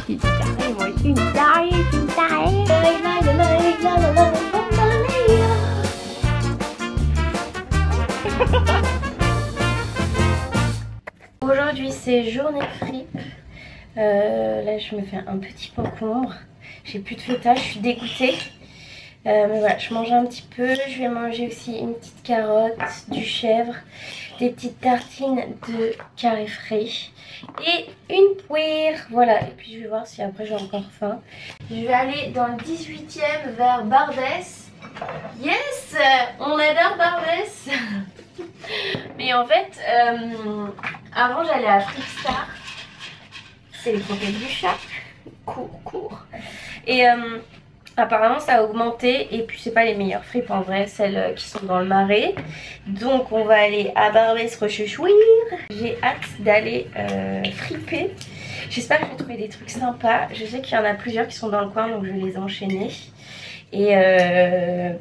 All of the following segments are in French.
suis tarée, moi je suis une tarée, je suis une tarée. Aujourd'hui c'est journée fripe. Là je me fais un petit concombre. J'ai plus de feta, je suis dégoûtée. Mais voilà, je mange un petit peu. Je vais manger aussi une petite carotte, du chèvre, des petites tartines de carré frais et une poire. Voilà, et puis je vais voir si après j'ai encore faim. Je vais aller dans le 18e vers Barbès. Yes, on adore Barbès. Mais en fait, avant j'allais à Flipstar. C'est les croquettes du chat. Cours. Et apparemment ça a augmenté et puis c'est pas les meilleures fripes en vrai, celles qui sont dans le Marais. Donc on va aller à Barbès rechouchouir. J'ai hâte d'aller friper. J'espère que je vais trouver des trucs sympas. Je sais qu'il y en a plusieurs qui sont dans le coin donc je vais les enchaîner. Et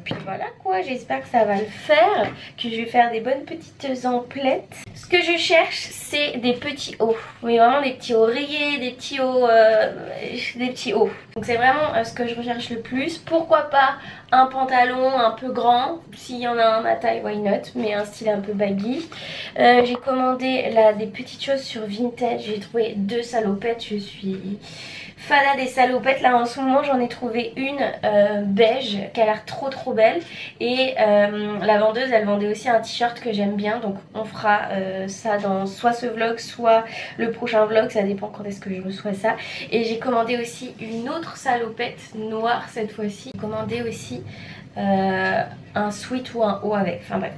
puis voilà quoi, j'espère que ça va le faire, que je vais faire des bonnes petites emplettes. Ce que je cherche c'est des petits hauts, mais vraiment des petits hauts rayés, des petits hauts, Donc c'est vraiment ce que je recherche le plus. Pourquoi pas un pantalon un peu grand, s'il y en a un à taille, why not, mais un style un peu baggy. J'ai commandé là des petites choses sur Vinted, j'ai trouvé 2 salopettes, je suis fana des salopettes. Là en ce moment j'en ai trouvé une beige qui a l'air trop belle. Et la vendeuse elle vendait aussi un t-shirt que j'aime bien. Donc on fera ça dans soit ce vlog soit le prochain vlog. Ça dépend quand est-ce que je reçois ça. Et j'ai commandé aussi une autre salopette noire cette fois-ci. J'ai commandé aussi un sweat ou un haut avec. Enfin bref.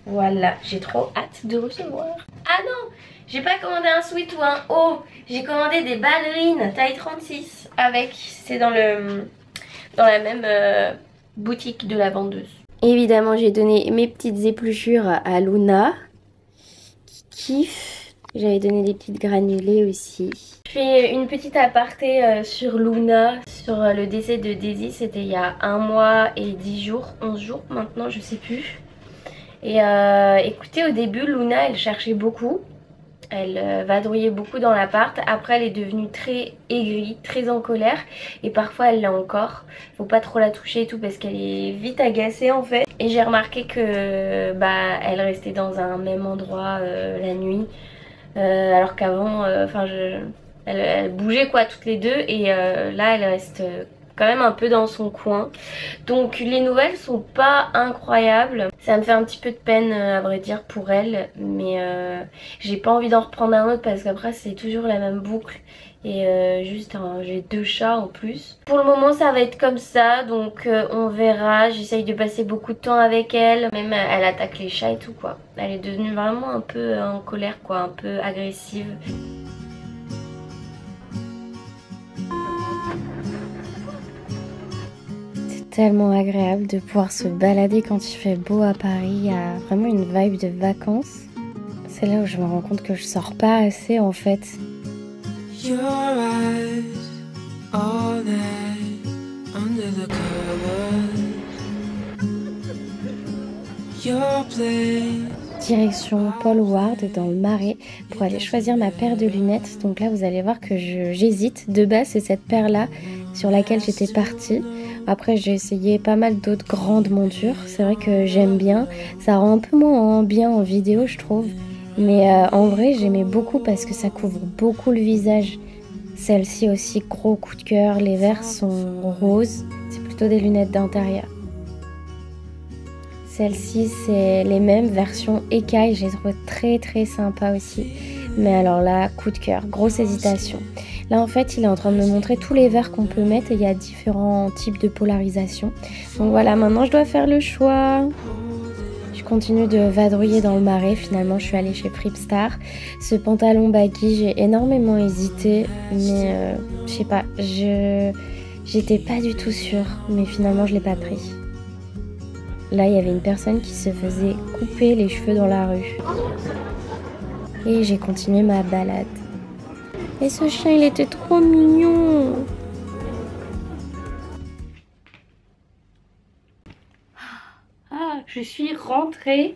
Voilà, j'ai trop hâte de recevoir. Ah non, j'ai pas commandé un sweat ou un haut. J'ai commandé des ballerines taille 36 avec. C'est dans la même boutique de la vendeuse. Évidemment, j'ai donné mes petites épluchures à Luna qui kiffe. J'avais donné des petites granulées aussi. Je fais une petite aparté sur Luna, sur le décès de Daisy. C'était il y a 1 mois et 10 jours, 11 jours maintenant, je sais plus. Et écoutez, au début Luna elle cherchait beaucoup, elle vadrouillait beaucoup dans l'appart. Après elle est devenue très aigrie, très en colère et parfois elle l'a encore. Faut pas trop la toucher et tout parce qu'elle est vite agacée en fait. Et j'ai remarqué que elle restait dans un même endroit la nuit alors qu'avant elle bougeait quoi toutes les deux. Et là elle reste quand même un peu dans son coin. Donc les nouvelles sont pas incroyables. Ça me fait un petit peu de peine à vrai dire pour elle. Mais j'ai pas envie d'en reprendre un autre parce qu'après c'est toujours la même boucle. Et j'ai 2 chats en plus. Pour le moment ça va être comme ça. Donc on verra. J'essaye de passer beaucoup de temps avec elle. Même elle attaque les chats et tout quoi. Elle est devenue vraiment un peu en colère quoi. Un peu agressive. Tellement agréable de pouvoir se balader quand il fait beau à Paris. Il y a vraiment une vibe de vacances. C'est là où je me rends compte que je sors pas assez en fait. Your eyes, all that under the covers. Your place. Direction Paul Ward dans le Marais pour aller choisir ma paire de lunettes. Donc là vous allez voir que j'hésite. De base c'est cette paire là sur laquelle j'étais partie. Après j'ai essayé pas mal d'autres grandes montures. C'est vrai que j'aime bien. Ça rend un peu moins bien en vidéo je trouve. Mais en vrai j'aimais beaucoup parce que ça couvre beaucoup le visage. Celle-ci aussi gros coup de cœur. Les verres sont roses. C'est plutôt des lunettes d'intérieur. Celle-ci c'est les mêmes versions écailles. Je les trouve très sympa aussi. Mais alors là coup de cœur. Grosse hésitation. Là en fait il est en train de me montrer tous les verres qu'on peut mettre et il y a différents types de polarisation. Donc voilà, maintenant je dois faire le choix. Je continue de vadrouiller dans le Marais. Finalement je suis allée chez Flipstar. Ce pantalon baggy j'ai énormément hésité. Mais je sais pas, j'étais pas du tout sûre. Mais finalement je l'ai pas pris. Là il y avait une personne qui se faisait couper les cheveux dans la rue. Et j'ai continué ma balade. Et ce chien, il était trop mignon. Ah, je suis rentrée.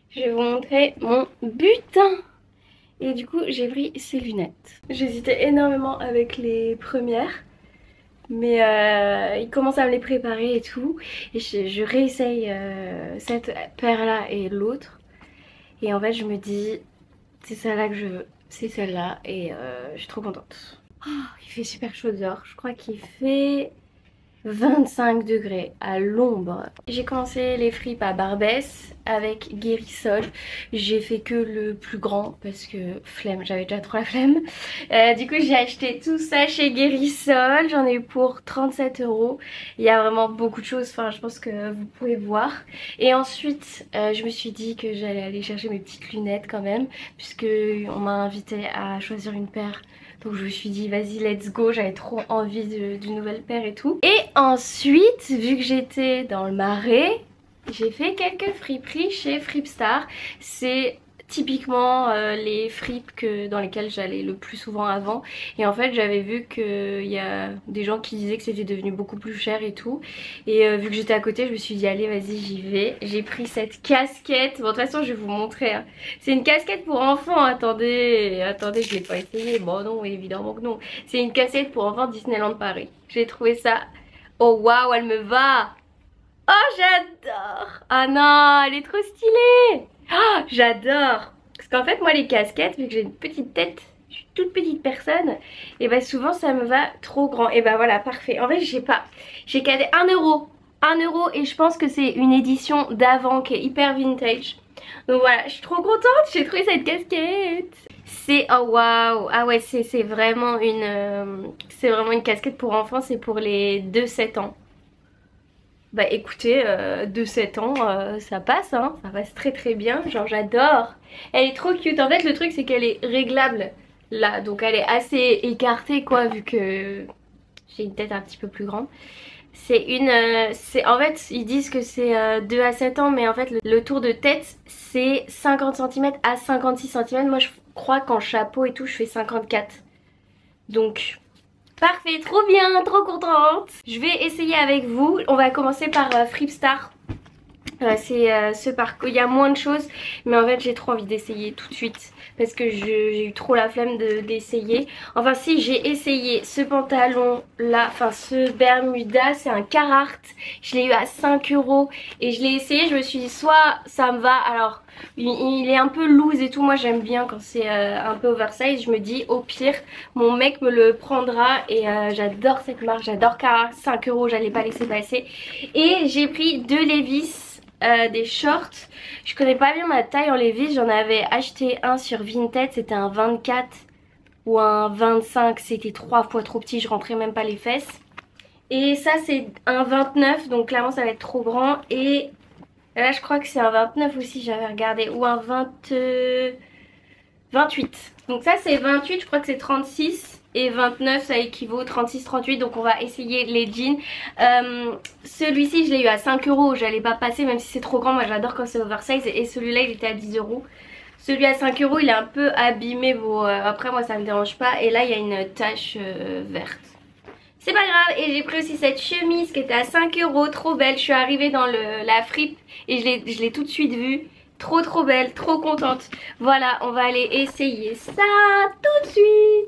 Je vais vous montrer mon butin. Et du coup j'ai pris ces lunettes. J'hésitais énormément avec les premières. Mais il commence à me les préparer et tout. Et je réessaye cette paire là et l'autre. Et en fait je me dis c'est celle-là que je veux. C'est celle-là et je suis trop contente. Oh, il fait super chaud dehors. Je crois qu'il fait 25 degrés à l'ombre. J'ai commencé les fripes à Barbès avec Guérissol. J'ai fait que le plus grand parce que flemme, j'avais déjà trop la flemme. Du coup j'ai acheté tout ça chez Guérissol. J'en ai eu pour 37 €. Il y a vraiment beaucoup de choses, enfin je pense que vous pouvez voir. Et ensuite je me suis dit que j'allais aller chercher mes petites lunettes quand même, puisque on m'a invité à choisir une paire. Donc je me suis dit vas-y let's go, j'avais trop envie d'une nouvelle paire et tout. Et ensuite, vu que j'étais dans le Marais, j'ai fait quelques friperies chez Fripstar. C'est typiquement les fripes dans lesquelles j'allais le plus souvent avant. Et en fait j'avais vu qu'il y a des gens qui disaient que c'était devenu beaucoup plus cher et tout. Et vu que j'étais à côté, je me suis dit allez vas-y j'y vais. J'ai pris cette casquette. Bon de toute façon je vais vous montrer hein. C'est une casquette pour enfants. Attendez je l'ai pas essayé. Bon non évidemment que non. C'est une casquette pour enfants Disneyland Paris. J'ai trouvé ça. Oh waouh elle me va. Oh j'adore. Ah non elle est trop stylée. Oh, j'adore. Parce qu'en fait moi les casquettes, vu que j'ai une petite tête, je suis toute petite personne, et bah souvent ça me va trop grand. Et bah voilà parfait. En fait j'ai cadé 1 €. 1 € et je pense que c'est une édition d'avant qui est hyper vintage. Donc voilà je suis trop contente, j'ai trouvé cette casquette. C'est oh waouh. Ah ouais c'est vraiment une casquette pour enfants, c'est pour les 2-7 ans. Bah écoutez, de 7 ans, ça passe hein, ça passe très très bien, genre j'adore. Elle est trop cute, en fait le truc c'est qu'elle est réglable là, donc elle est assez écartée quoi, vu que j'ai une tête un petit peu plus grande. En fait ils disent que c'est 2 à 7 ans, mais en fait le tour de tête c'est 50 cm à 56 cm. Moi je crois qu'en chapeau et tout je fais 54. Donc... parfait, trop bien, trop contente. Je vais essayer avec vous. On va commencer par Fripstar. C'est ce parcours, il y a moins de choses, mais en fait j'ai trop envie d'essayer tout de suite parce que j'ai eu trop la flemme d'essayer. Enfin si, j'ai essayé ce pantalon là, enfin ce Bermuda, c'est un Carhartt, je l'ai eu à 5 € et je l'ai essayé, je me suis dit soit ça me va, alors il est un peu loose et tout, moi j'aime bien quand c'est un peu oversize, je me dis au pire mon mec me le prendra. Et j'adore cette marque, j'adore Carhartt, 5 €, j'allais pas laisser passer. Et j'ai pris 2 Levi's. Des shorts, je connais pas bien ma taille en Levi's, j'en avais acheté un sur Vinted, c'était un 24 ou un 25, c'était 3 fois trop petit, je rentrais même pas les fesses. Et ça c'est un 29, donc clairement ça va être trop grand. Et là je crois que c'est un 29 aussi, j'avais regardé, ou un 28. Donc ça c'est 28, je crois que c'est 36. Et 29 ça équivaut 36-38, donc on va essayer les jeans. Celui-ci je l'ai eu à 5 €, j'allais pas passer même si c'est trop grand, moi j'adore quand c'est oversize. Et celui-là il était à 10 €. Celui à 5 € il est un peu abîmé, bon après moi ça me dérange pas. Et là il y a une tache verte. C'est pas grave. Et j'ai pris aussi cette chemise qui était à 5 €, trop belle. Je suis arrivée dans la fripe et je l'ai tout de suite vue. Trop belle, trop contente. Voilà, on va aller essayer ça tout de suite.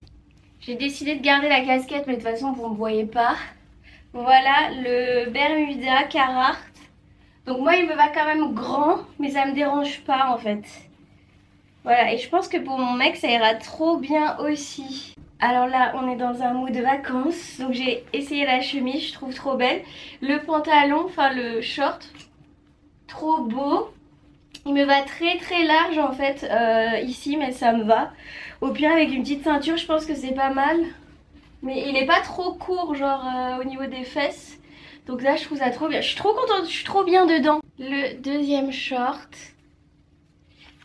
J'ai décidé de garder la casquette, mais de toute façon vous ne me voyez pas. Voilà le Bermuda Carhartt. Donc moi il me va quand même grand, mais ça me dérange pas en fait. Voilà, et je pense que pour mon mec ça ira trop bien aussi. Alors là on est dans un mood de vacances, donc j'ai essayé la chemise, je trouve trop belle. Le pantalon, enfin le short, trop beau. Il me va très large en fait ici, mais ça me va. Au pire avec une petite ceinture je pense que c'est pas mal. Mais il est pas trop court genre au niveau des fesses. Donc là je trouve ça trop bien. Je suis trop contente, je suis trop bien dedans. Le deuxième short,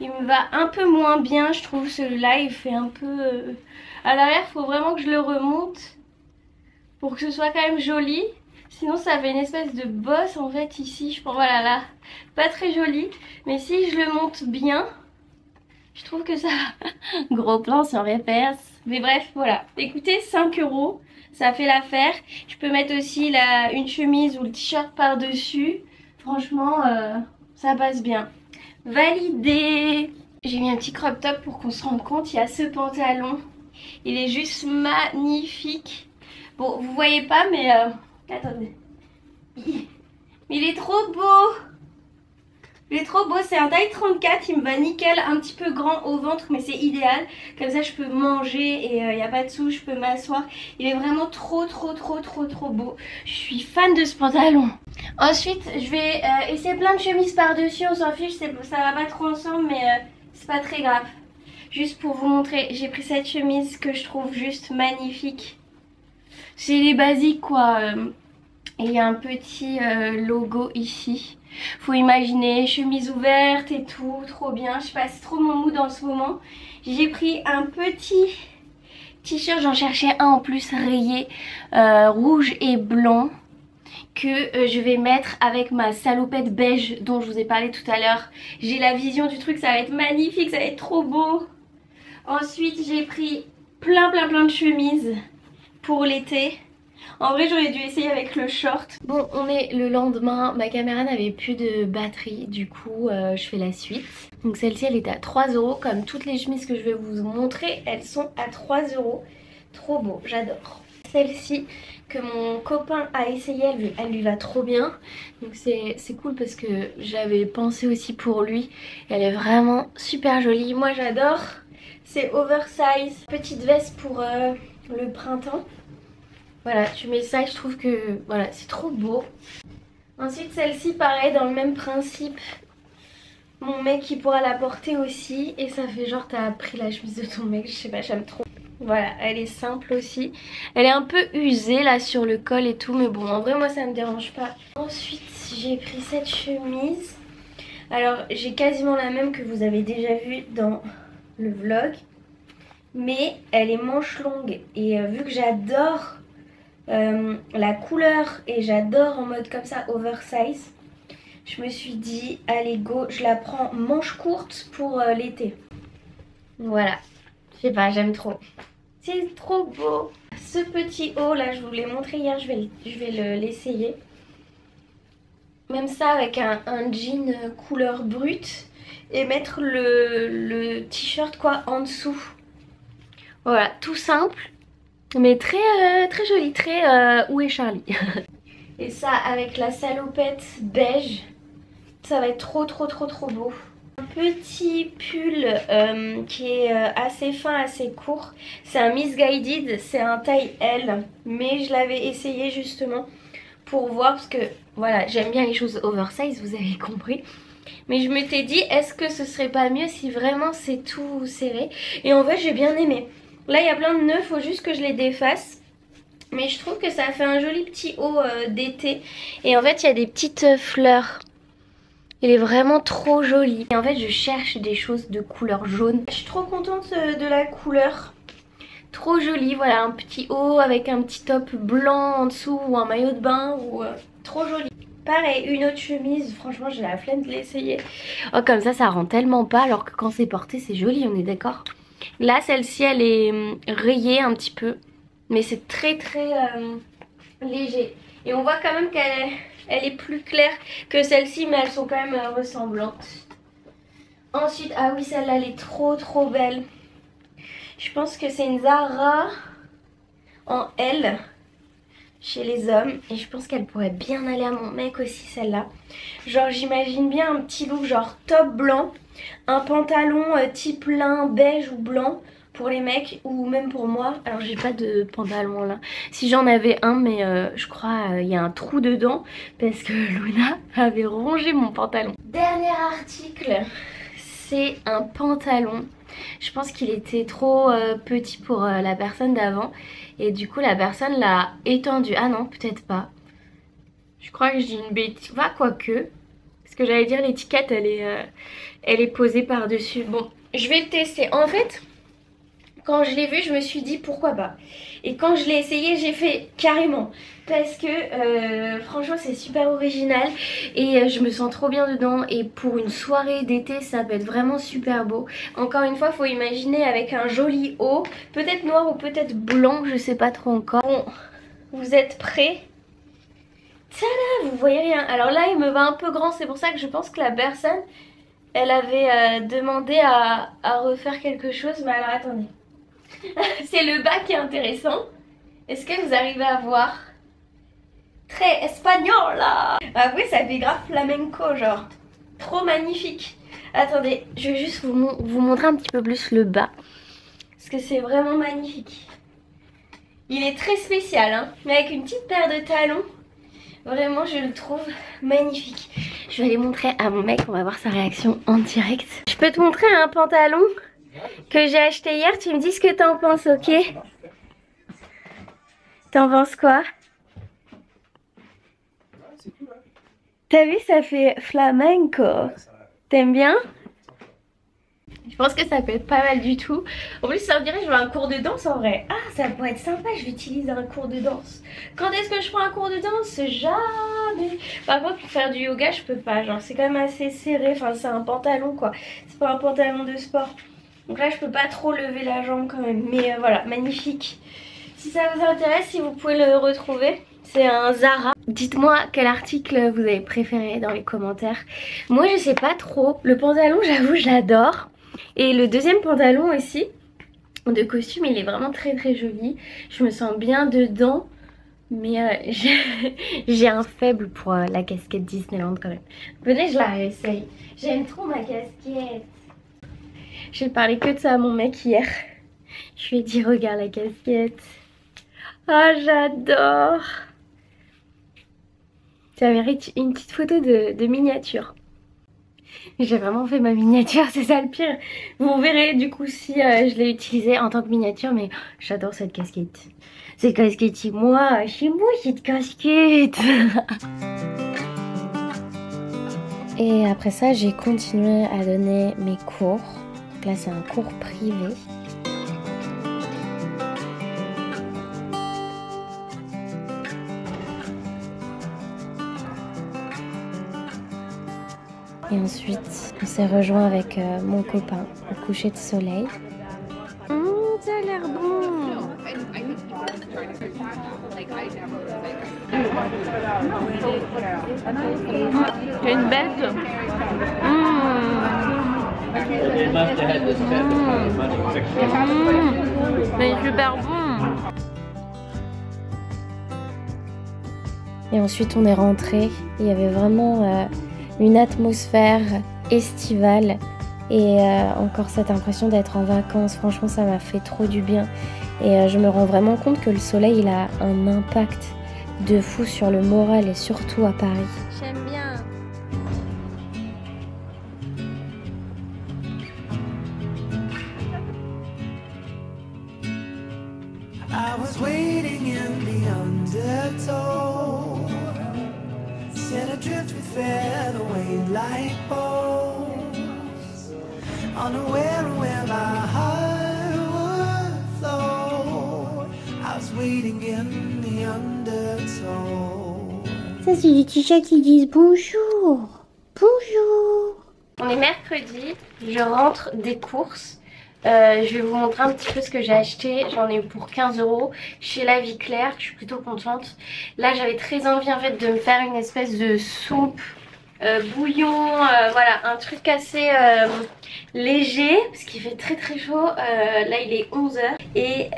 il me va un peu moins bien je trouve. Celui-là il fait un peu... à l'arrière, faut vraiment que je le remonte pour que ce soit quand même joli. Sinon ça fait une espèce de bosse en fait ici, je pense, voilà là, pas très joli. Mais si je le monte bien, je trouve que ça... Gros plan sur mes fesses. Mais bref, voilà. Écoutez, 5 €, ça fait l'affaire. Je peux mettre aussi une chemise ou le t-shirt par-dessus. Franchement, ça passe bien. Validé. J'ai mis un petit crop top pour qu'on se rende compte. Il y a ce pantalon. Il est juste magnifique. Bon, vous voyez pas, mais... attendez. Mais il est trop beau. Il est trop beau, c'est un taille 34, il me va nickel, un petit peu grand au ventre mais c'est idéal. Comme ça je peux manger et il n'y a pas de sous, je peux m'asseoir. Il est vraiment trop beau. Je suis fan de ce pantalon. Ensuite je vais essayer plein de chemises par-dessus, on s'en fiche, ça va pas trop ensemble mais c'est pas très grave. Juste pour vous montrer, j'ai pris cette chemise que je trouve juste magnifique. C'est les basiques quoi. Et il y a un petit logo ici. Faut imaginer, chemise ouverte et tout, trop bien. Je sais pas, c'est trop mon mood en ce moment. J'ai pris un petit t-shirt, j'en cherchais un en plus rayé, rouge et blanc, que je vais mettre avec ma salopette beige dont je vous ai parlé tout à l'heure. J'ai la vision du truc, ça va être magnifique, ça va être trop beau. Ensuite, j'ai pris plein de chemises pour l'été. En vrai j'aurais dû essayer avec le short. Bon, on est le lendemain, ma caméra n'avait plus de batterie, du coup je fais la suite. Donc celle-ci elle était à 3 € comme toutes les chemises que je vais vous montrer, elles sont à 3 €. Trop beau, j'adore. Celle-ci que mon copain a essayé, elle lui va trop bien. Donc c'est cool parce que j'avais pensé aussi pour lui. Elle est vraiment super jolie, moi j'adore. C'est oversize, petite veste pour le printemps. Voilà, tu mets ça et je trouve que voilà, c'est trop beau. Ensuite celle-ci pareil dans le même principe. Mon mec il pourra la porter aussi. Et ça fait genre t'as pris la chemise de ton mec, je sais pas, j'aime trop. Voilà, elle est simple aussi. Elle est un peu usée là sur le col et tout. Mais bon en vrai moi ça me dérange pas. Ensuite j'ai pris cette chemise. Alors j'ai quasiment la même que vous avez déjà vue dans le vlog. Mais elle est manche longue. Et vu que j'adore... la couleur et j'adore en mode comme ça oversize, je me suis dit allez go, je la prends manche courte pour l'été. Voilà, je sais pas, j'aime trop, c'est trop beau. Ce petit haut là je vous l'ai montré hier, je vais l'essayer. Même ça avec un jean couleur brute et mettre le t-shirt quoi en dessous. Voilà, tout simple. Mais très joli, très où est Charlie. Et ça avec la salopette beige, ça va être trop beau. Un petit pull qui est assez fin, assez court. C'est un Missguided, c'est un taille L. Mais je l'avais essayé justement pour voir parce que voilà, j'aime bien les choses oversize, vous avez compris. Mais je m'étais dit, est-ce que ce serait pas mieux si vraiment c'est tout serré? Et en vrai j'ai bien aimé. Là il y a plein de nœuds, faut juste que je les défasse. Mais je trouve que ça fait un joli petit haut d'été. Et en fait il y a des petites fleurs. Il est vraiment trop joli. Et en fait je cherche des choses de couleur jaune. Je suis trop contente de la couleur. Trop joli, voilà, un petit haut avec un petit top blanc en dessous ou un maillot de bain. Ou trop joli. Pareil, une autre chemise, franchement j'ai la flemme de l'essayer. Oh comme ça rend tellement pas alors que quand c'est porté c'est joli, on est d'accord. Là celle-ci elle est rayée un petit peu. Mais c'est très léger. Et on voit quand même qu'elle est plus claire que celle-ci, mais elles sont quand même ressemblantes. Ensuite, ah oui celle-là elle est trop belle. Je pense que c'est une Zara en L chez les hommes. Et je pense qu'elle pourrait bien aller à mon mec aussi celle-là. Genre j'imagine bien un petit look genre top blanc. Un pantalon type lin beige ou blanc. Pour les mecs ou même pour moi. Alors j'ai pas de pantalon là. Si j'en avais un mais je crois il y a un trou dedans. Parce que Luna avait rongé mon pantalon. Dernier article. C'est un pantalon. Je pense qu'il était trop petit pour la personne d'avant. Et du coup la personne l'a étendu. Ah non peut-être pas. Je crois que je dis une bêtise. Enfin quoique. Parce que j'allais dire l'étiquette elle est posée par dessus. Bon je vais le tester. En fait... Quand je l'ai vu, je me suis dit pourquoi pas. Et quand je l'ai essayé, j'ai fait carrément. Parce que franchement, c'est super original. Et je me sens trop bien dedans. Et pour une soirée d'été, ça peut être vraiment super beau. Encore une fois, il faut imaginer avec un joli haut. Peut-être noir ou peut-être blanc, je sais pas trop encore. Bon, vous êtes prêts? Tada, vous voyez rien. Alors là, il me va un peu grand. C'est pour ça que je pense que la personne... Elle avait demandé à refaire quelque chose. Mais alors attendez. C'est le bas qui est intéressant. Est-ce que vous arrivez à voir? Très espagnol là. Ah oui, ça fait grave flamenco genre. Trop magnifique. Attendez, je vais juste vous montrer un petit peu plus le bas. Parce que c'est vraiment magnifique. Il est très spécial hein. Mais avec une petite paire de talons. Vraiment je le trouve magnifique. Je vais aller montrer à mon mec, on va voir sa réaction en direct. Je peux te montrer un pantalon que j'ai acheté hier, tu me dis ce que t'en penses, ok? T'en penses quoi? T'as vu, ça fait flamenco. T'aimes bien? Je pense que ça peut être pas mal du tout. En plus ça me dirait que je veux un cours de danse en vrai. Ah ça pourrait être sympa, je l'utilise un cours de danse. Quand est-ce que je prends un cours de danse? Jamais. Par contre pour faire du yoga je peux pas. Genre c'est quand même assez serré. Enfin c'est un pantalon quoi. C'est pas un pantalon de sport. Donc là je peux pas trop lever la jambe quand même. Mais voilà, magnifique. Si ça vous intéresse, si vous pouvez le retrouver. C'est un Zara. Dites-moi quel article vous avez préféré dans les commentaires. Moi je sais pas trop. Le pantalon j'avoue je l'adore. Et le deuxième pantalon aussi de costume il est vraiment très très joli. Je me sens bien dedans. Mais j'ai un faible pour la casquette Disneyland quand même. Venez je la réessaye. J'aime trop ma casquette. J'ai parlé que de ça à mon mec hier. Je lui ai dit regarde la casquette. Ah j'adore. Ça mérite une petite photo de miniature. J'ai vraiment fait ma miniature, c'est ça le pire. Vous verrez du coup si je l'ai utilisée en tant que miniature, mais j'adore cette casquette. Cette casquette c'est moi cette casquette. Et après ça, j'ai continué à donner mes cours. Donc là, c'est un cours privé. Et ensuite, on s'est rejoint avec mon copain au coucher de soleil. Ça a l'air bon. C'est une bête. Mais super bon. Et ensuite, on est rentré. Il y avait vraiment une atmosphère estivale et encore cette impression d'être en vacances. Franchement ça m'a fait trop du bien et je me rends vraiment compte que le soleil il a un impact de fou sur le moral et surtout à Paris. J'aime bien. I was waiting in the undertow. Set adrift with featherweight like bones, unaware of where my heart would flow. I was waiting in the undertow. Ça c'est les petits chats qui disent bonjour. Bonjour. On est mercredi, je rentre des courses. Je vais vous montrer un petit peu ce que j'ai acheté. J'en ai eu pour 15 € chez La Vie Claire. Je suis plutôt contente. Là j'avais très envie en fait de me faire une espèce de soupe bouillon, voilà, un truc assez léger parce qu'il fait très très chaud. Là il est 11 h et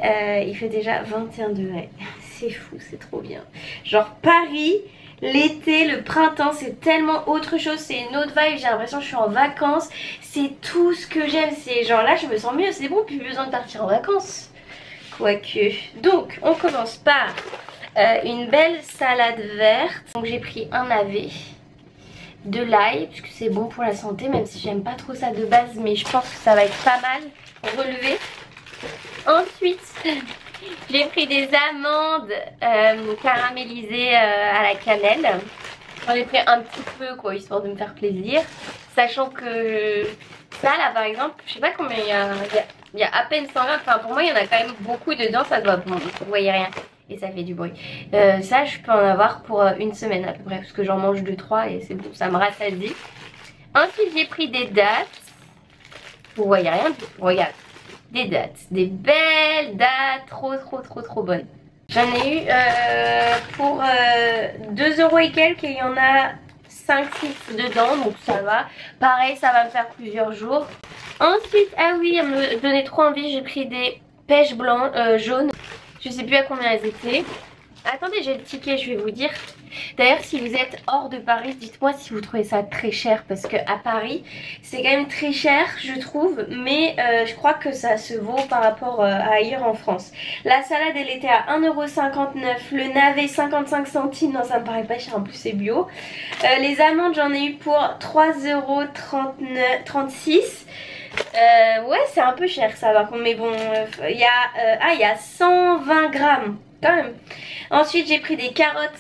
il fait déjà 21 degrés. C'est fou, c'est trop bien. Genre Paris, l'été, le printemps, c'est tellement autre chose, c'est une autre vibe, j'ai l'impression que je suis en vacances. C'est tout ce que j'aime, c'est genre là je me sens mieux, c'est bon, plus besoin de partir en vacances. Quoique. Donc on commence par une belle salade verte. Donc j'ai pris un navet, de l'ail, puisque c'est bon pour la santé, même si j'aime pas trop ça de base, mais je pense que ça va être pas mal relevé. Ensuite, j'ai pris des amandes caramélisées à la cannelle. J'en ai pris un petit peu quoi, histoire de me faire plaisir. Sachant que ça là par exemple, je sais pas combien il y a à peine 100 grammes. Enfin pour moi il y en a quand même beaucoup dedans, ça doit, bon, vous voyez rien. Et ça fait du bruit. Ça je peux en avoir pour une semaine à peu près, parce que j'en mange 2-3 et c'est bon, ça me rassasie. Ensuite j'ai pris des dattes. Vous voyez rien, regarde. Des dattes, des belles dattes, trop bonnes. J'en ai eu pour 2 € et quelques et il y en a 5-6 dedans, donc ça va. Pareil, ça va me faire plusieurs jours. Ensuite, ah oui, elle me donnait trop envie, j'ai pris des pêches blancs, jaunes. Je sais plus à combien elles étaient. Attendez, j'ai le ticket, je vais vous dire. D'ailleurs, si vous êtes hors de Paris, dites-moi si vous trouvez ça très cher. Parce qu'à Paris, c'est quand même très cher, je trouve. Mais je crois que ça se vaut par rapport à ailleurs en France. La salade, elle était à 1,59 €. Le navet, 55 centimes. Non, ça me paraît pas cher, en plus c'est bio. Les amandes, j'en ai eu pour 3,36 €. Ouais, c'est un peu cher ça par contre. Mais bon, il y a 120 grammes quand même. Ensuite, j'ai pris des carottes.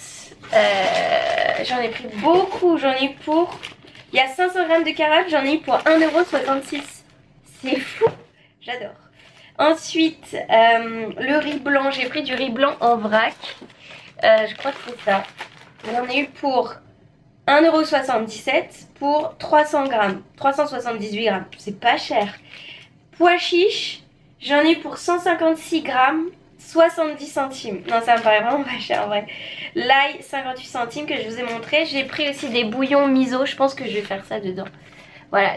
J'en ai pris beaucoup. J'en ai eu pour... Il y a 500 grammes de carottes. J'en ai eu pour 1,66 €. C'est fou. J'adore. Ensuite, le riz blanc. J'ai pris du riz blanc en vrac. Je crois que c'est ça. J'en ai eu pour 1,77 € pour 300 grammes. 378 grammes. C'est pas cher. Pois chiches. J'en ai eu pour 156 grammes. 70 centimes. Non, ça me paraît vraiment pas cher en vrai. L'ail, 58 centimes que je vous ai montré. J'ai pris aussi des bouillons miso. Je pense que je vais faire ça dedans. Voilà,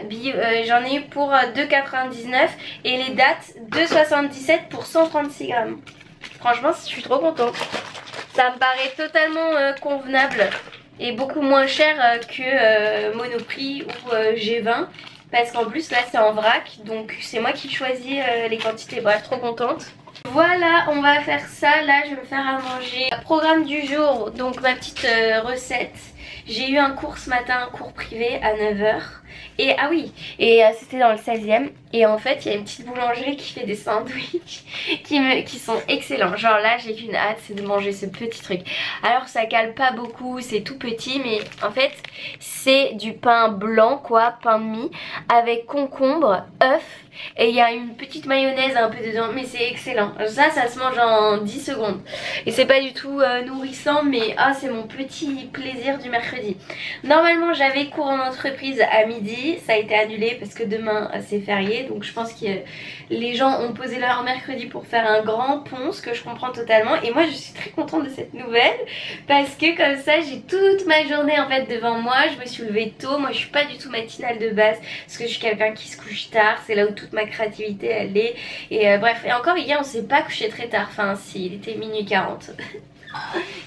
j'en ai eu pour 2,99 € et les dattes 2,77 € pour 136 grammes. Franchement, je suis trop contente. Ça me paraît totalement convenable et beaucoup moins cher que Monoprix ou G20. Parce qu'en plus là c'est en vrac, donc c'est moi qui choisis les quantités. Bref, trop contente. Voilà, on va faire ça. Là, je vais me faire à manger. Programme du jour, donc ma petite recette. J'ai eu un cours ce matin, un cours privé à 9 h. Et ah oui, et c'était dans le 16e. Et en fait, il y a une petite boulangerie qui fait des sandwichs qui sont excellents. Genre là, j'ai qu'une hâte, c'est de manger ce petit truc. Alors ça cale pas beaucoup, c'est tout petit, mais en fait, c'est du pain blanc quoi, pain de mie, avec concombre, œuf. Et il y a une petite mayonnaise un peu dedans, mais c'est excellent. Ça se mange en 10 secondes. Et c'est pas du tout nourrissant, mais ah, c'est mon petit plaisir du mercredi. Normalement, j'avais cours en entreprise à midi. Ça a été annulé parce que demain, c'est férié. Donc je pense que les gens ont posé leur mercredi pour faire un grand pont, ce que je comprends totalement. Et moi, je suis très contente de cette nouvelle parce que comme ça, j'ai toute ma journée en fait devant moi. Je me suis levée tôt. Moi, je suis pas du tout matinale de base parce que je suis quelqu'un qui se couche tard. C'est là où toute ma créativité elle est. Et bref, et encore hier on s'est pas couché très tard. Enfin si, il était minuit 40.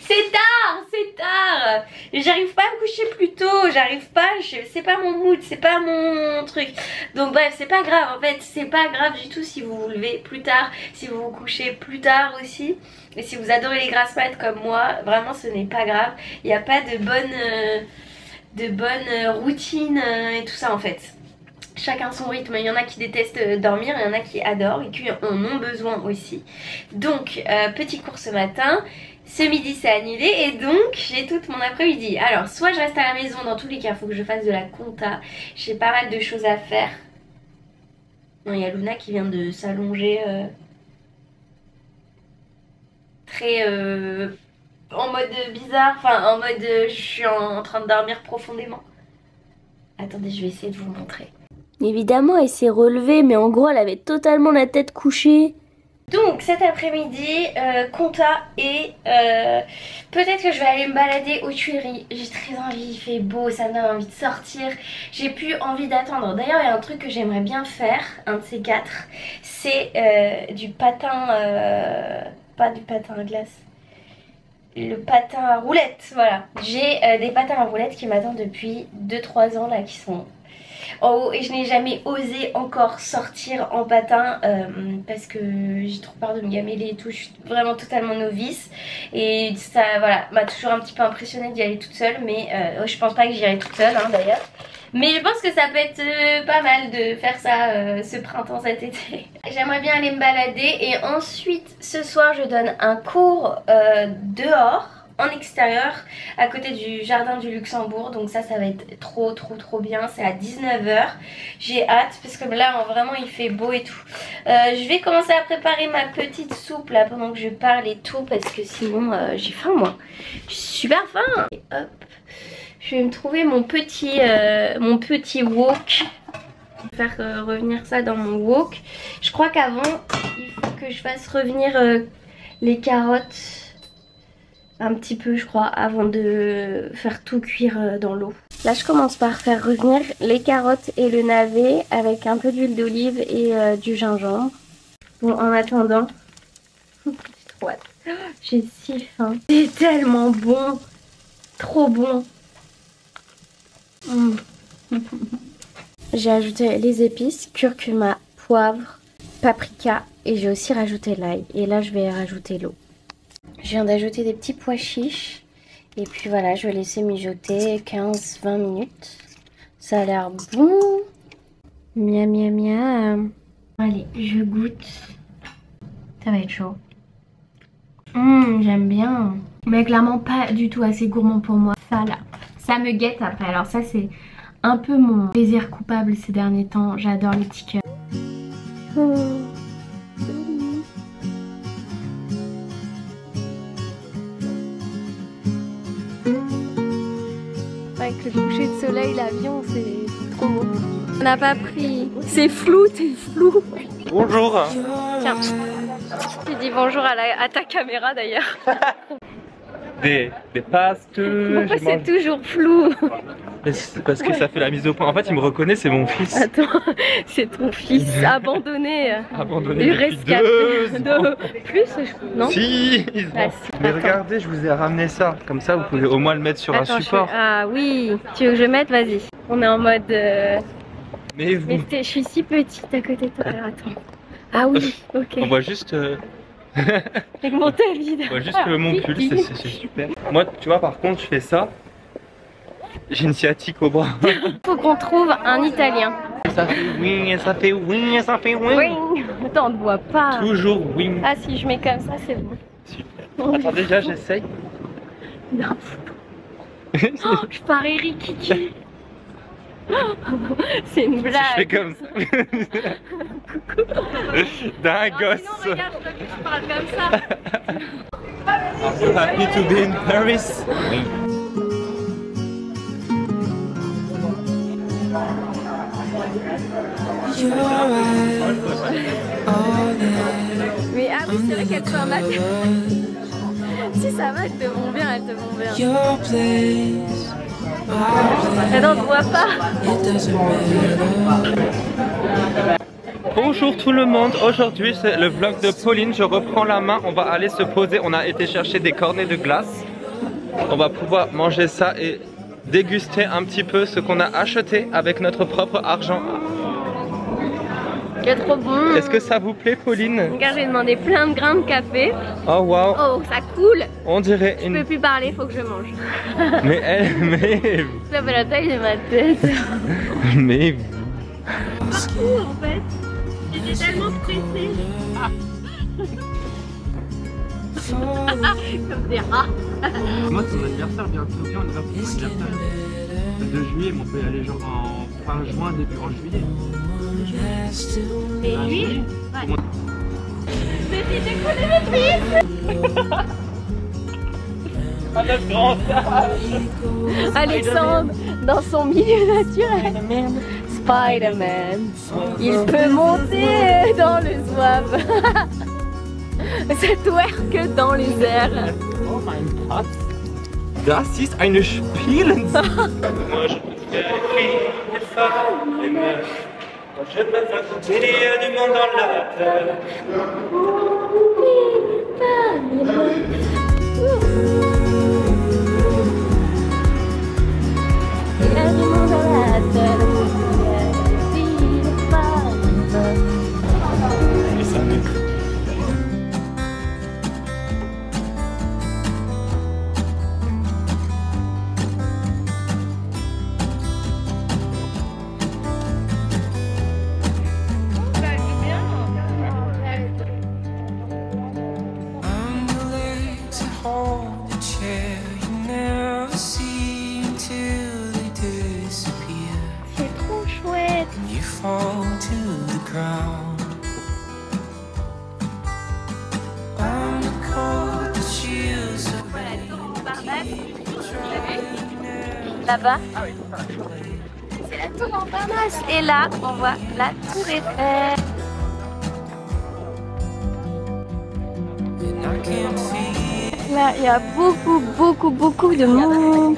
C'est tard, c'est tard. J'arrive pas à me coucher plus tôt. J'arrive pas, c'est pas mon mood, c'est pas mon truc. Donc bref, c'est pas grave en fait. C'est pas grave du tout si vous vous levez plus tard, si vous vous couchez plus tard aussi. Et si vous adorez les grasses mat comme moi, vraiment ce n'est pas grave. Il n'y a pas de bonne routine et tout ça en fait. Chacun son rythme, il y en a qui détestent dormir, il y en a qui adorent et qui en ont besoin aussi. Donc petit cours ce matin, ce midi c'est annulé et donc j'ai toute mon après-midi. Alors soit je reste à la maison, dans tous les cas il faut que je fasse de la compta, j'ai pas mal de choses à faire. Non, il y a Luna qui vient de s'allonger très en mode bizarre, enfin en mode je suis en train de dormir profondément. Attendez, je vais essayer de vous montrer. Évidemment, elle s'est relevée, mais en gros, elle avait totalement la tête couchée. Donc, cet après-midi, compta et peut-être que je vais aller me balader aux Tuileries. J'ai très envie, il fait beau, ça me donne envie de sortir. J'ai plus envie d'attendre. D'ailleurs, il y a un truc que j'aimerais bien faire, un de ces quatre, c'est du patin, pas du patin à glace. Le patin à roulettes, voilà. J'ai des patins à roulettes qui m'attendent depuis 2-3 ans là, qui sont en haut et je n'ai jamais osé encore sortir en patin parce que j'ai trop peur de me gameler et tout. Je suis vraiment totalement novice et ça voilà m'a toujours un petit peu impressionnée d'y aller toute seule, mais je pense pas que j'irai toute seule hein, d'ailleurs. Mais je pense que ça peut être pas mal de faire ça ce printemps, cet été. J'aimerais bien aller me balader et ensuite ce soir je donne un cours dehors, en extérieur, à côté du jardin du Luxembourg. Donc ça va être trop bien. C'est à 19 h. J'ai hâte parce que là vraiment il fait beau et tout. Je vais commencer à préparer ma petite soupe là pendant que je parle et tout parce que sinon j'ai faim moi. J'ai super faim. Et hop. Je vais me trouver mon petit wok. Je vais faire revenir ça dans mon wok. Je crois qu'avant, il faut que je fasse revenir les carottes un petit peu, je crois, avant de faire tout cuire dans l'eau. Là, je commence par faire revenir les carottes et le navet avec un peu d'huile d'olive et du gingembre. Bon, en attendant, j'ai trop hâte. J'ai si faim. C'est tellement bon. Trop bon. J'ai ajouté les épices, curcuma, poivre, paprika et j'ai aussi rajouté l'ail. Et là, je vais rajouter l'eau. Je viens d'ajouter des petits pois chiches. Et puis voilà, je vais laisser mijoter 15-20 minutes. Ça a l'air bon. Miam, miam, miam. Allez, je goûte. Ça va être chaud. J'aime bien. Mais clairement pas du tout assez gourmand pour moi. Ça là, ça me guette après. Alors ça c'est un peu mon plaisir coupable ces derniers temps. J'adore les petits cœurs. Avec le coucher de soleil, l'avion, c'est trop beau. On n'a pas pris. C'est flou, t'es flou. Bonjour. Tiens, tu dis bonjour à ta caméra d'ailleurs. Des pastes. Pourquoi c'est toujours flou? C'est parce que ça fait la mise au point. En fait, il me reconnaît, c'est mon fils. Attends, c'est ton fils abandonné. Abandonné Il depuis reste 2 ans. Plus, non? Si. Ah, si. Mais Attends. regardez, je vous ai ramené ça. Comme ça, vous pouvez au moins le mettre sur un support. Ah oui, tu veux que je mette? Vas-y. On est en mode... Mais vous... je suis si petite à côté de toi. Alors, attends. Ah oui, ok. On voit juste... Avec mon vide. On voit juste mon pull, c'est super. Moi, tu vois, par contre, je fais ça. J'ai une sciatique au bras. Faut qu'on trouve un Italien. Ça fait wing, ça fait wing, ça fait wing. Oui. Attends, on ne voit pas. Toujours wing. Ah si je mets comme ça, c'est bon. Super. Attends, déjà, j'essaye. Non. Oh, je parais Rikiki. C'est une blague. Je fais comme ça. Coucou. D'un gosse. Sinon, regarde, je parle comme ça. I'm so happy to be in Paris. Mais ah oui, c'est vrai qu'elles sont mal. Si ça va, elles te vont bien, elles te vont bien. Non, on ne voit pas. Bonjour tout le monde, aujourd'hui c'est le vlog de Pauline, je reprends la main, on va aller se poser, on a été chercher des cornets de glace. On va pouvoir manger ça et déguster un petit peu ce qu'on a acheté avec notre propre argent. C'est trop bon. Est-ce que ça vous plaît Pauline? Regarde, j'ai demandé plein de grains de café. Oh wow. Oh, ça coule. On dirait Je peux plus parler, faut que je mange. Mais elle, mais... Ça fait la taille de ma tête. Mais... Partout en fait. J'étais tellement stressée. Comme des rats. Moi c'est mon anniversaire bientôt, bien anniversaire. Le 2 juillet, mais on peut y aller genre en fin juin, début en juillet. Et lui ouais. Mais si j'ai collé le fils. À notre grand âge. Alexandre, dans son milieu naturel. Spider-Man. Il peut monter dans le zouave. C'est twerk dans les airs. Oh mein Gott. Das ist eine Spielen. Moi je je peux faire goûter du monde dans la terre. Là-bas, c'est la tour Montparnasse. Et là, on voit la tour Eiffel. Là, il y a beaucoup de monde.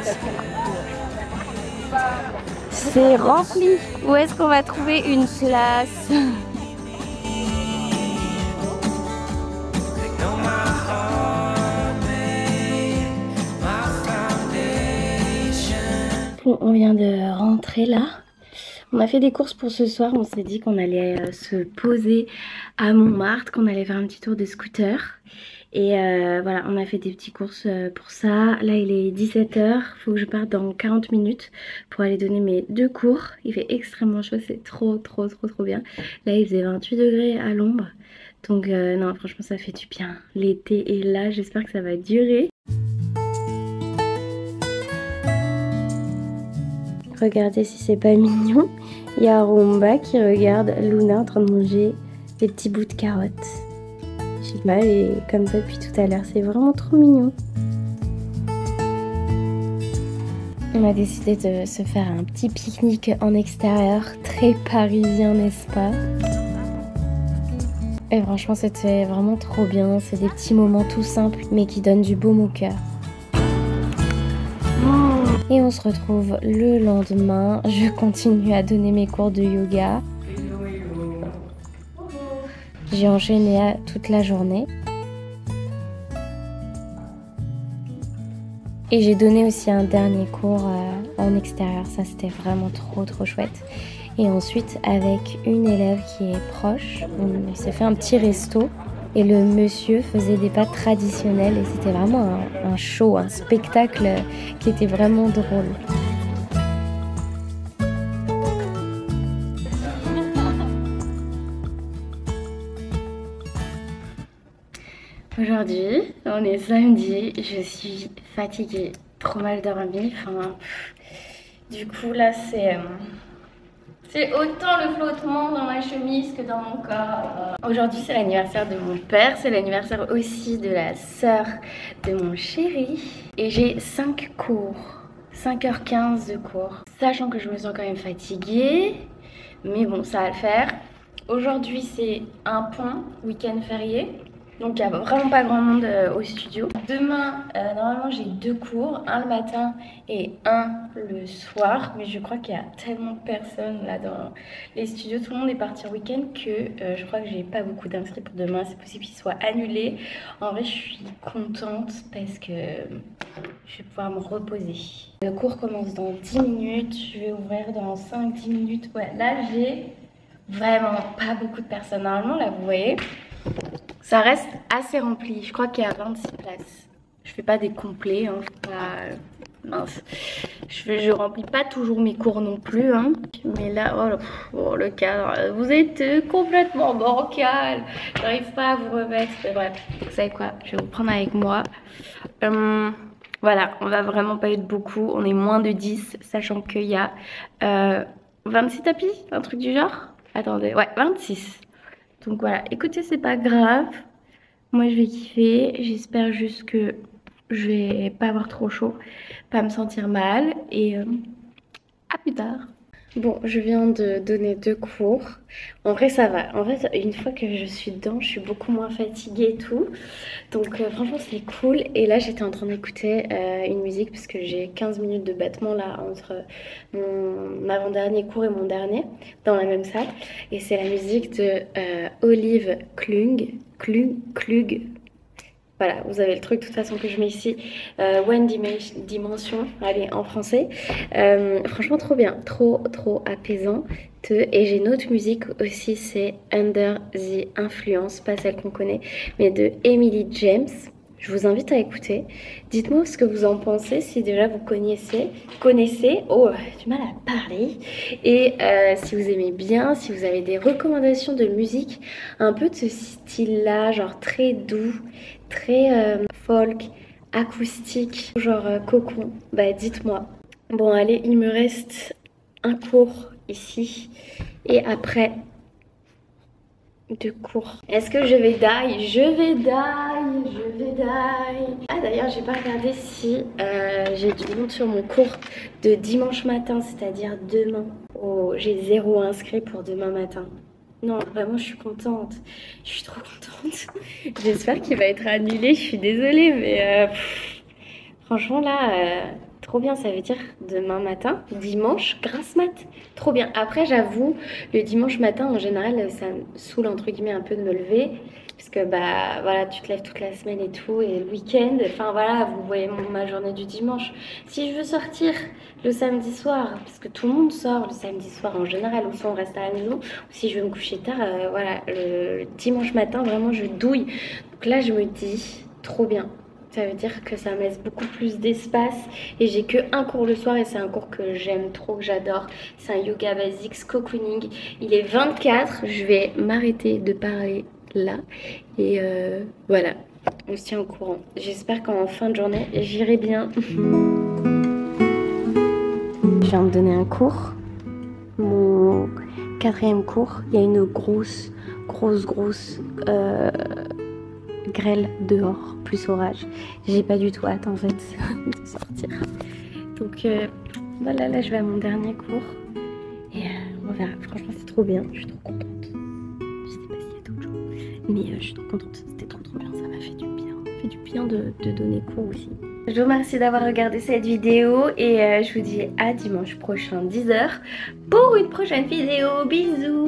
c'est rempli. Où est-ce qu'on va trouver une place? On vient de rentrer là. On a fait des courses pour ce soir. On s'est dit qu'on allait se poser à Montmartre, qu'on allait faire un petit tour de scooter. Et voilà, on a fait des petites courses pour ça. Là, il est 17 h. Il faut que je parte dans 40 minutes pour aller donner mes 2 cours. Il fait extrêmement chaud, c'est trop bien. Là, il faisait 28 degrés à l'ombre. Donc non, franchement, ça fait du bien. L'été est là, j'espère que ça va durer. Regardez si c'est pas mignon. Il y a Rumba qui regarde Luna en train de manger des petits bouts de carottes. Je sais pas, elle est comme ça depuis tout à l'heure. C'est vraiment trop mignon. On a décidé de se faire un petit pique-nique en extérieur. Très parisien, n'est-ce pas? Et franchement, c'était vraiment trop bien. C'est des petits moments tout simples, mais qui donnent du baume au cœur. Et on se retrouve le lendemain. Je continue à donner mes cours de yoga. J'ai enchaîné toute la journée. Et j'ai donné aussi un dernier cours en extérieur. Ça, c'était vraiment trop chouette. Et ensuite, avec une élève qui est proche, on s'est fait un petit resto. Et le monsieur faisait des pâtes traditionnelles et c'était vraiment un show, un spectacle qui était vraiment drôle. Aujourd'hui, on est samedi, je suis fatiguée, trop mal dormi. Enfin, du coup là c'est autant le flottement dans ma chemise que dans mon corps. Aujourd'hui, c'est l'anniversaire de mon père. C'est l'anniversaire aussi de la sœur de mon chéri. Et j'ai 5 cours. 5h15 de cours. Sachant que je me sens quand même fatiguée. Mais bon, ça va le faire. Aujourd'hui, c'est un pont, week-end férié. Donc, il n'y a vraiment pas grand monde au studio. Demain, normalement, j'ai 2 cours. Un le matin et un le soir. Mais je crois qu'il y a tellement de personnes là dans les studios. Tout le monde est parti en week-end que je crois que j'ai pas beaucoup d'inscrits pour demain. C'est possible qu'il soit annulé. En vrai, je suis contente parce que je vais pouvoir me reposer. Le cours commence dans 10 minutes. Je vais ouvrir dans 5-10 minutes. Ouais, là, j'ai vraiment pas beaucoup de personnes. Normalement, là, vous voyez... Ça reste assez rempli. Je crois qu'il y a 26 places. Je fais pas des complets. Hein. Mince. Je remplis pas toujours mes cours non plus. Hein. Mais là, oh, le cadre. Vous êtes complètement bancal. J'arrive pas à vous remettre. Mais bref, vous savez quoi? Je vais vous prendre avec moi. Voilà, on va vraiment pas être beaucoup. On est moins de 10, sachant qu'il y a 26 tapis, un truc du genre. Attendez, ouais, 26. Donc voilà, écoutez, c'est pas grave. Moi, je vais kiffer. J'espère juste que je vais pas avoir trop chaud, pas me sentir mal. Et à plus tard. Bon, je viens de donner 2 cours. En vrai, ça va. En fait, une fois que je suis dedans, je suis beaucoup moins fatiguée et tout. Donc, franchement, c'est cool. Et là, j'étais en train d'écouter une musique parce que j'ai 15 minutes de battement là entre mon avant-dernier cours et mon dernier dans la même salle. Et c'est la musique de Olive Klug. Voilà, vous avez le truc de toute façon que je mets ici. One Dimension, allez, en français. Franchement, trop bien, trop apaisant. Et j'ai une autre musique aussi, c'est Under the Influence, pas celle qu'on connaît, mais de Emily James. Je vous invite à écouter. Dites-moi ce que vous en pensez, si déjà vous connaissez. Oh, j'ai du mal à parler. Et si vous aimez bien, si vous avez des recommandations de musique, un peu de ce style-là, genre très doux, très folk, acoustique, genre cocon, bah dites-moi. Bon, allez, il me reste un cours ici. Et après... 2 cours. Est-ce que je vais die? Je vais die. Ah d'ailleurs, j'ai pas regardé si j'ai du monde sur mon cours de dimanche matin, c'est-à-dire demain. Oh, j'ai 0 inscrit pour demain matin. Non, vraiment, je suis contente. Je suis trop contente. J'espère qu'il va être annulé. Je suis désolée, mais franchement là, Trop bien, ça veut dire demain matin, dimanche, grasse mat. Trop bien. Après, j'avoue, le dimanche matin, en général, ça me saoule entre guillemets un peu de me lever. Parce que bah voilà, tu te lèves toute la semaine et tout, et le week-end, enfin voilà, vous voyez ma journée du dimanche. Si je veux sortir le samedi soir, parce que tout le monde sort le samedi soir en général, ou soit on reste à la maison, ou si je veux me coucher tard, voilà, le dimanche matin, vraiment je douille. Donc là, je me dis, trop bien. Ça veut dire que ça me laisse beaucoup plus d'espace et j'ai que un cours le soir et c'est un cours que j'aime trop, que j'adore. C'est un yoga basics cocooning. Il est 24, je vais m'arrêter de parler là et voilà, on se tient au courant. J'espère qu'en fin de journée, j'irai bien. Je viens de donner un cours, mon 4e cours. Il y a une grosse grêle dehors, plus orage. J'ai pas du tout hâte en fait de sortir. Donc voilà, là je vais à mon dernier cours et on verra. Franchement c'est trop bien, je suis trop contente. Je sais pas s'il y a d'autres choses, mais je suis trop contente. C'était trop bien, ça m'a fait du bien. Ça fait du bien de donner cours aussi. Je vous remercie d'avoir regardé cette vidéo et je vous dis à dimanche prochain 10h pour une prochaine vidéo. Bisous.